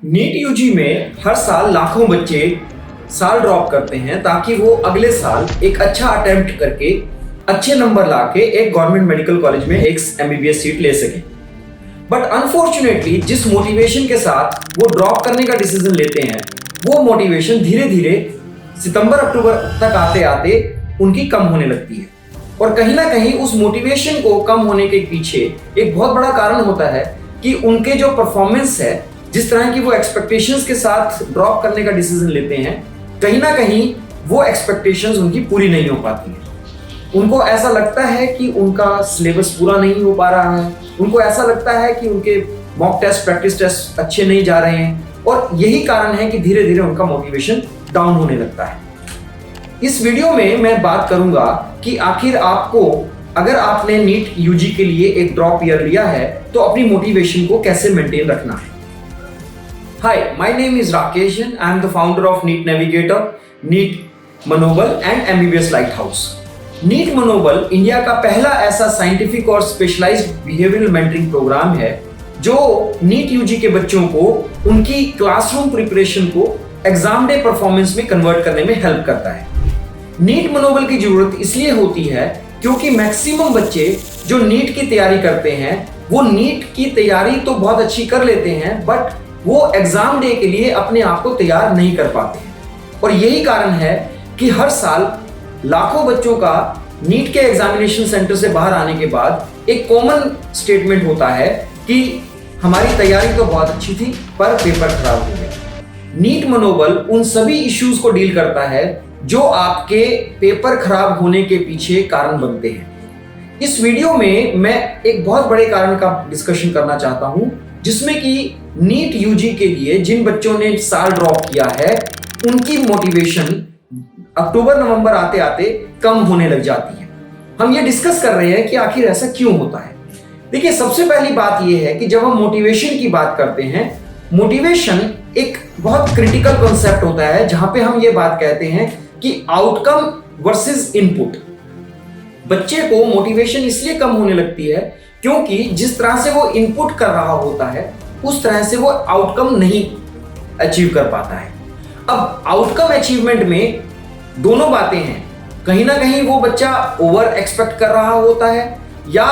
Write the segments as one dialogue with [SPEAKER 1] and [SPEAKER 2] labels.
[SPEAKER 1] NEET UG में हर साल लाखों बच्चे साल ड्रॉप करते हैं ताकि वो अगले साल एक अच्छा अटेम्प्ट करके अच्छे नंबर लाके एक गवर्नमेंट मेडिकल कॉलेज में एक एमबीबीएस सीट ले सकें। बट अनफॉर्चुनेटली जिस मोटिवेशन के साथ वो ड्रॉप करने का डिसीजन लेते हैं वो मोटिवेशन धीरे धीरे सितंबर अक्टूबर तक आते आते उनकी कम होने लगती है। और कहीं ना कहीं उस मोटिवेशन को कम होने के पीछे एक बहुत बड़ा कारण होता है कि उनके जो परफॉर्मेंस है, जिस तरह की वो एक्सपेक्टेशंस के साथ ड्रॉप करने का डिसीजन लेते हैं, कहीं ना कहीं वो एक्सपेक्टेशंस उनकी पूरी नहीं हो पाती है। उनको ऐसा लगता है कि उनका सिलेबस पूरा नहीं हो पा रहा है, उनको ऐसा लगता है कि उनके मॉक टेस्ट प्रैक्टिस टेस्ट अच्छे नहीं जा रहे हैं, और यही कारण है कि धीरे धीरे उनका मोटिवेशन डाउन होने लगता है। इस वीडियो में मैं बात करूंगा कि आखिर आपको, अगर आपने नीट यूजी के लिए एक ड्रॉप ईयर लिया है, तो अपनी मोटिवेशन को कैसे मेंटेन रखना है। Hi, my name is Rakesh and I am the founder of NEET navigator, NEET Manobal and MBBS light house. NEET Manobal India का पहला ऐसा साइंटिफिक और स्पेशलाइज्ड बिहेवियरल मेंटरिंग प्रोग्राम है जो नीट यूजी के बच्चों को उनकी क्लासरूम प्रिपरेशन को एग्जाम डे परफॉर्मेंस में कन्वर्ट करने में हेल्प करता है। नीट मनोबल की जरूरत इसलिए होती है क्योंकि मैक्सिमम बच्चे जो नीट की तैयारी करते हैं वो नीट की तैयारी तो बहुत अच्छी कर लेते हैं, बट वो एग्जाम डे के लिए अपने आप को तैयार नहीं कर पाते हैं। और यही कारण है कि हर साल लाखों बच्चों का नीट के एग्जामिनेशन सेंटर से बाहर आने के बाद एक कॉमन स्टेटमेंट होता है कि हमारी तैयारी तो बहुत अच्छी थी पर पेपर खराब हो गया। नीट मनोबल उन सभी इश्यूज को डील करता है जो आपके पेपर खराब होने के पीछे कारण बनते हैं। इस वीडियो में मैं एक बहुत बड़े कारण का डिस्कशन करना चाहता हूं, जिसमें कि नीट यूजी के लिए जिन बच्चों ने साल ड्रॉप किया है उनकी मोटिवेशन अक्टूबर नवंबर आते आते कम होने लग जाती है। हम ये डिस्कस कर रहे हैं कि आखिर ऐसा क्यों होता है। देखिए, सबसे पहली बात यह है कि जब हम मोटिवेशन की बात करते हैं, मोटिवेशन एक बहुत क्रिटिकल कॉन्सेप्ट होता है जहां पे हम ये बात कहते हैं कि आउटकम वर्सेस इनपुट। बच्चे को मोटिवेशन इसलिए कम होने लगती है क्योंकि जिस तरह से वो इनपुट कर रहा होता है उस तरह से वो आउटकम नहीं अचीव कर पाता है। अब आउटकम अचीवमेंट में दोनों बातें हैं, कहीं ना कहीं वो बच्चा ओवर एक्सपेक्ट कर रहा होता है या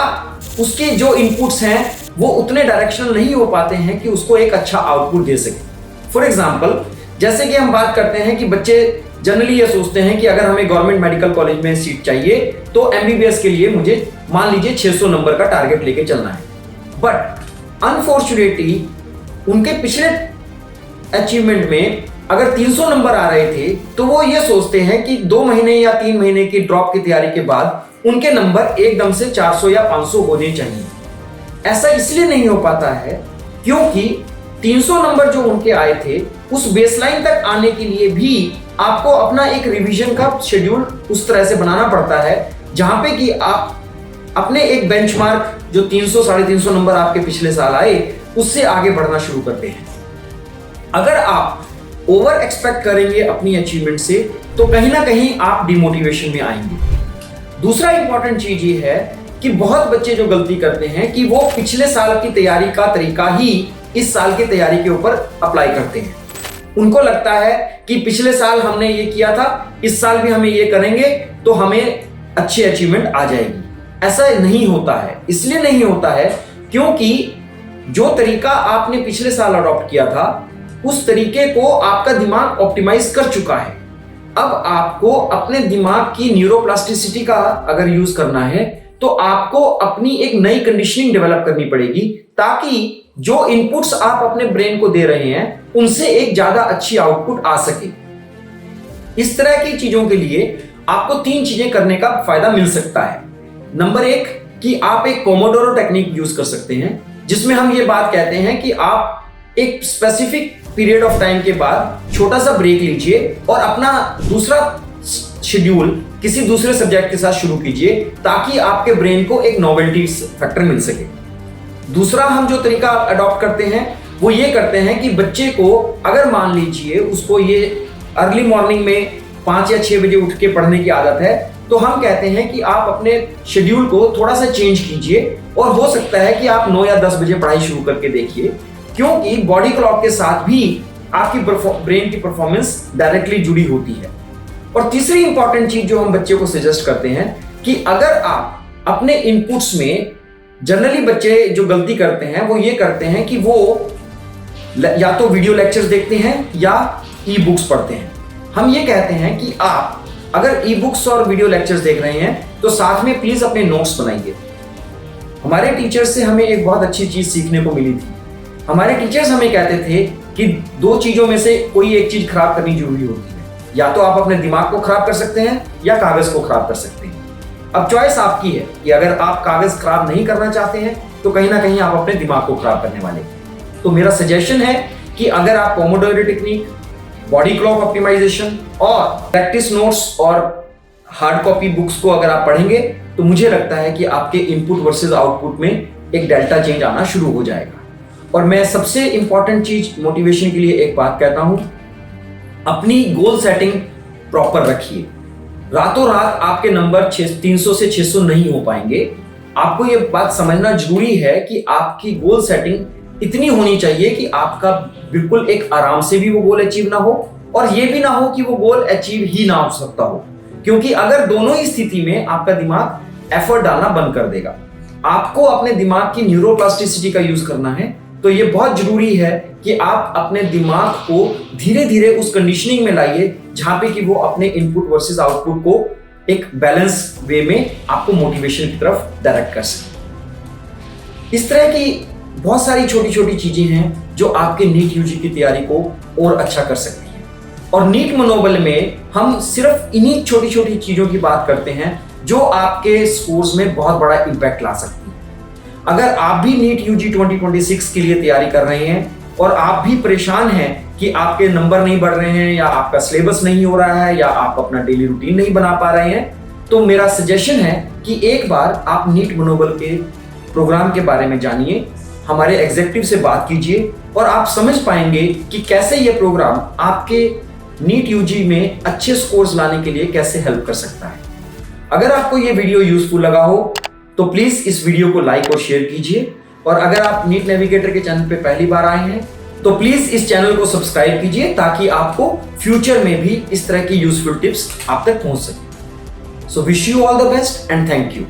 [SPEAKER 1] उसके जो इनपुट्स हैं वो उतने डायरेक्शनल नहीं हो पाते हैं कि उसको एक अच्छा आउटपुट दे सके। फॉर एग्जाम्पल, जैसे कि हम बात करते हैं कि बच्चे जनरली ये सोचते हैं कि अगर हमें गवर्नमेंट मेडिकल कॉलेज में सीट चाहिए तो एमबीबीएस के लिए मुझे मान लीजिए 600 नंबर का टारगेट लेके चलना है। बट अनफॉर्चुनेटली उनके पिछले अचीवमेंट में अगर 300 नंबर आ रहे थे तो वो ये सोचते हैं कि 2 महीने या 3 महीने की ड्रॉप की तैयारी के बाद उनके नंबर एकदम से 400 या 500 होने चाहिए। ऐसा इसलिए नहीं हो पाता है क्योंकि 300 नंबर जो उनके आए थे उस बेसलाइन तक आने के लिए भी आपको अपना एक रिवीजन का शेड्यूल उस तरह से बनाना पड़ता है जहां पे कि आप अपने एक बेंचमार्क जो 300 350 नंबर आपके पिछले साल आए उससे आगे बढ़ना शुरू करते हैं। अगर आप ओवर एक्सपेक्ट करेंगे अपनी अचीवमेंट से तो कहीं ना कहीं आप डिमोटिवेशन में आएंगे। दूसरा इंपॉर्टेंट चीज ये है कि बहुत बच्चे जो गलती करते हैं कि वो पिछले साल की तैयारी का तरीका ही इस साल की तैयारी के ऊपर अप्लाई करते हैं। उनको लगता है कि पिछले साल हमने ये किया था, इस साल भी हमें ये करेंगे तो हमें अच्छी अचीवमेंट आ जाएगी। ऐसा नहीं होता है। इसलिए नहीं होता है क्योंकि जो तरीका आपने पिछले साल अडॉप्ट किया था उस तरीके को आपका दिमाग ऑप्टिमाइज कर चुका है। अब आपको अपने दिमाग की न्यूरोप्लास्टिसिटी का अगर यूज करना है तो आपको अपनी एक नई कंडीशनिंग डेवलप करनी पड़ेगी ताकि जो इनपुट्स आप अपने ब्रेन को दे रहे हैं उनसे एक ज्यादा अच्छी आउटपुट आ सके। इस तरह की चीजों के लिए आपको 3 चीजें करने का फायदा मिल सकता है। नंबर 1 कि आप एक पोमोडोरो टेक्निक यूज कर सकते हैं, जिसमें हम ये बात कहते हैं कि आप एक स्पेसिफिक पीरियड ऑफ टाइम के बाद छोटा सा ब्रेक लीजिए और अपना दूसरा शेड्यूल किसी दूसरे सब्जेक्ट के साथ शुरू कीजिए ताकि आपके ब्रेन को एक नोवेल्टी फैक्टर मिल सके। दूसरा हम जो तरीका अडॉप्ट करते हैं वो ये करते हैं कि बच्चे को, अगर मान लीजिए उसको ये अर्ली मॉर्निंग में 5 या 6 बजे उठ के पढ़ने की आदत है, तो हम कहते हैं कि आप अपने शेड्यूल को थोड़ा सा चेंज कीजिए और हो सकता है कि आप 9 या 10 बजे पढ़ाई शुरू करके देखिए। क्योंकि बॉडी क्लॉक के साथ भी आपकी ब्रेन की परफॉर्मेंस डायरेक्टली जुड़ी होती है। और तीसरी इंपॉर्टेंट चीज जो हम बच्चे को सजेस्ट करते हैं कि अगर आप अपने इनपुट्स में, जनरली बच्चे जो गलती करते हैं वो ये करते हैं कि वो या तो वीडियो लेक्चर्स देखते हैं या ई बुक्स पढ़ते हैं। हम ये कहते हैं कि आप अगर ई बुक्स और वीडियो लेक्चर्स देख रहे हैं तो साथ में प्लीज अपने नोट्स बनाइए। हमारे टीचर्स से हमें एक बहुत अच्छी चीज सीखने को मिली थी। हमारे टीचर्स हमें कहते थे कि दो चीजों में से कोई एक चीज खराब करनी जरूरी होती है, या तो आप अपने दिमाग को खराब कर सकते हैं या कागज को खराब कर सकते हैं। अब चॉइस आपकी है कि अगर आप कागज खराब नहीं करना चाहते हैं तो कहीं ना कहीं आप अपने दिमाग को खराब करने वाले हैं। तो मेरा सजेशन है कि अगर आप Pomodoro technique, body clock optimization और प्रैक्टिस नोट्स और हार्ड कॉपी बुक्स को अगर आप पढ़ेंगे तो मुझे लगता है कि आपके इनपुट वर्सेस आउटपुट में एक डेल्टा चेंज आना शुरू हो जाएगा। और मैं सबसे इंपॉर्टेंट चीज मोटिवेशन के लिए एक बात कहता हूं, अपनी गोल सेटिंग प्रॉपर रखिए। रातों रात आपके नंबर 300 से 600 नहीं हो पाएंगे। आपको ये बात समझना जरूरी है कि आपकी गोल सेटिंग इतनी होनी चाहिए कि आपका बिल्कुल एक आराम से भी वो गोल अचीव ना हो और ये भी ना हो कि वो गोल अचीव ही ना हो सकता हो, क्योंकि अगर दोनों ही स्थिति में आपका दिमाग एफर्ट डालना बंद कर देगा। आपको अपने दिमाग की न्यूरोप्लास्टिसिटी का यूज करना है, तो ये बहुत जरूरी है कि आप अपने दिमाग को धीरे धीरे उस कंडीशनिंग में लाइए जहां पे कि वो अपने इनपुट वर्सेस आउटपुट को एक बैलेंस वे में आपको मोटिवेशन की तरफ डायरेक्ट कर सके। इस तरह की बहुत सारी छोटी छोटी चीजें हैं जो आपके नीट यूजी की तैयारी को और अच्छा कर सकती हैं। और नीट मनोबल में हम सिर्फ इन्हीं छोटी छोटी चीजों की बात करते हैं जो आपके स्कोर्स में बहुत बड़ा इंपैक्ट ला सकती है। अगर आप भी नीट यूजी 2026 के लिए तैयारी कर रहे हैं और आप भी परेशान हैं कि आपके नंबर नहीं बढ़ रहे हैं या आपका सिलेबस नहीं हो रहा है या आप अपना डेली रूटीन नहीं बना पा रहे हैं, तो मेरा सजेशन है कि एक बार आप नीट मनोबल के प्रोग्राम के बारे में जानिए, हमारे एग्जीक्यूटिव से बात कीजिए और आप समझ पाएंगे कि कैसे ये प्रोग्राम आपके नीट यूजी में अच्छे स्कोर्स लाने के लिए कैसे हेल्प कर सकता है। अगर आपको ये वीडियो यूजफुल लगा हो तो प्लीज इस वीडियो को लाइक और शेयर कीजिए, और अगर आप नीट नेविगेटर के चैनल पे पहली बार आए हैं तो प्लीज इस चैनल को सब्सक्राइब कीजिए ताकि आपको फ्यूचर में भी इस तरह की यूजफुल टिप्स आप तक पहुंच सके। So wish you all the best and thank you.